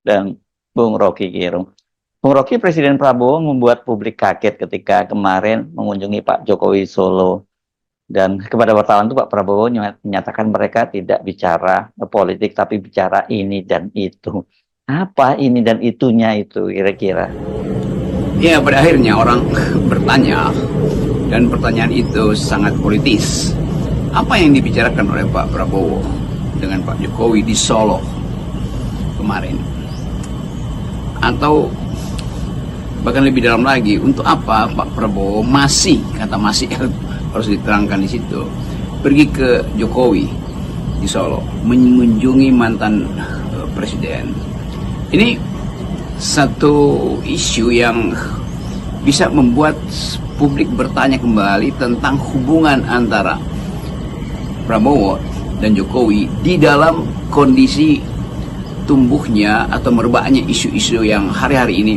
dan Bung Rocky Gerung. Bung Rocky, Presiden Prabowo membuat publik kaget ketika kemarin mengunjungi Pak Jokowi Solo. Dan kepada wartawan itu Pak Prabowo menyatakan mereka tidak bicara politik, tapi bicara ini dan itu. Apa ini dan itunya itu kira-kira? Ya, pada akhirnya orang bertanya, dan pertanyaan itu sangat politis. Apa yang dibicarakan oleh Pak Prabowo dengan Pak Jokowi di Solo kemarin? Atau bahkan lebih dalam lagi, untuk apa Pak Prabowo masih harus diterangkan di situ, pergi ke Jokowi di Solo, mengunjungi mantan presiden. Ini satu isu yang bisa membuat publik bertanya kembali tentang hubungan antara Prabowo dan Jokowi di dalam kondisi tumbuhnya atau merebaknya isu-isu yang hari-hari ini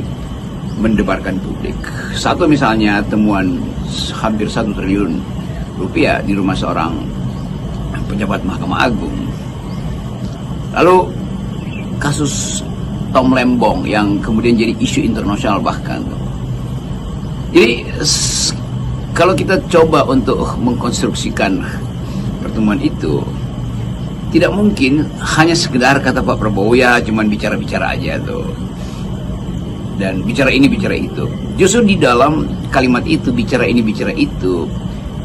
mendebarkan publik. Satu misalnya temuan hampir 1 triliun rupiah di rumah seorang pejabat Mahkamah Agung. Lalu kasus Tom Lembong yang kemudian jadi isu internasional bahkan. Jadi kalau kita coba untuk mengkonstruksikan pertemuan itu, tidak mungkin hanya sekedar kata Pak Prabowo, ya cuman bicara-bicara aja tuh, dan bicara ini bicara itu. Justru di dalam kalimat itu, bicara ini bicara itu,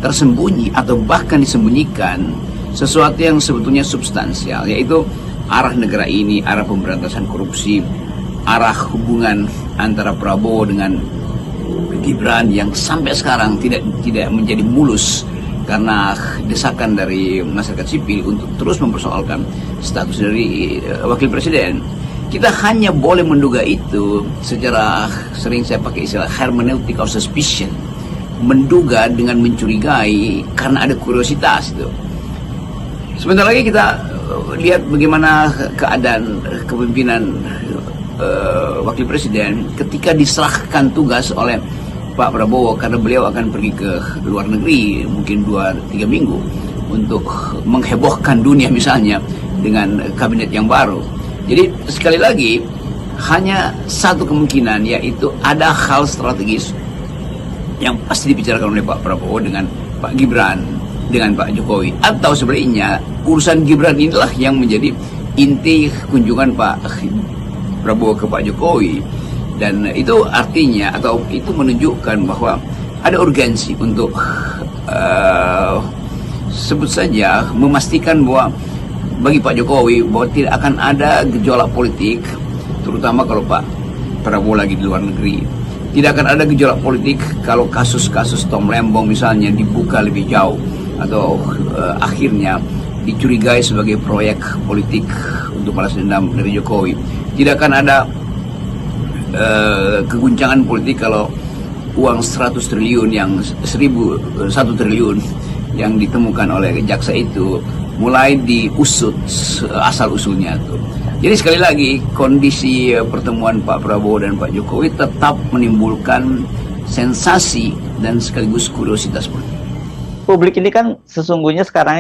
tersembunyi atau bahkan disembunyikan sesuatu yang sebetulnya substansial, yaitu arah negara ini, arah pemberantasan korupsi, arah hubungan antara Prabowo dengan Gibran yang sampai sekarang tidak menjadi mulus karena desakan dari masyarakat sipil untuk terus mempersoalkan status dari wakil presiden. Kita hanya boleh menduga itu secara, sering saya pakai istilah hermeneutic of suspicion, menduga dengan mencurigai karena ada kuriositas itu. Sebentar lagi kita lihat bagaimana keadaan kepemimpinan wakil presiden ketika diserahkan tugas oleh Pak Prabowo, karena beliau akan pergi ke luar negeri mungkin 2-3 minggu untuk menghebohkan dunia misalnya dengan kabinet yang baru. Jadi sekali lagi hanya satu kemungkinan, yaitu ada hal strategis yang pasti dibicarakan oleh Pak Prabowo dengan Pak Gibran, dengan Pak Jokowi, atau sebaliknya urusan Gibran inilah yang menjadi inti kunjungan Pak Prabowo ke Pak Jokowi. Dan itu artinya, atau itu menunjukkan bahwa ada urgensi untuk sebut saja memastikan bahwa bagi Pak Jokowi bahwa tidak akan ada gejolak politik, terutama kalau Pak Prabowo lagi di luar negeri. Tidak akan ada gejolak politik kalau kasus-kasus Tom Lembong misalnya dibuka lebih jauh, atau akhirnya dicurigai sebagai proyek politik untuk balas dendam dari Jokowi. Tidak akan ada keguncangan politik kalau uang 100 triliun yang 1 triliun yang ditemukan oleh jaksa itu mulai diusut asal-usulnya tuh. Jadi sekali lagi kondisi pertemuan Pak Prabowo dan Pak Jokowi tetap menimbulkan sensasi dan sekaligus kuriositas politik. Publik ini kan sesungguhnya sekarang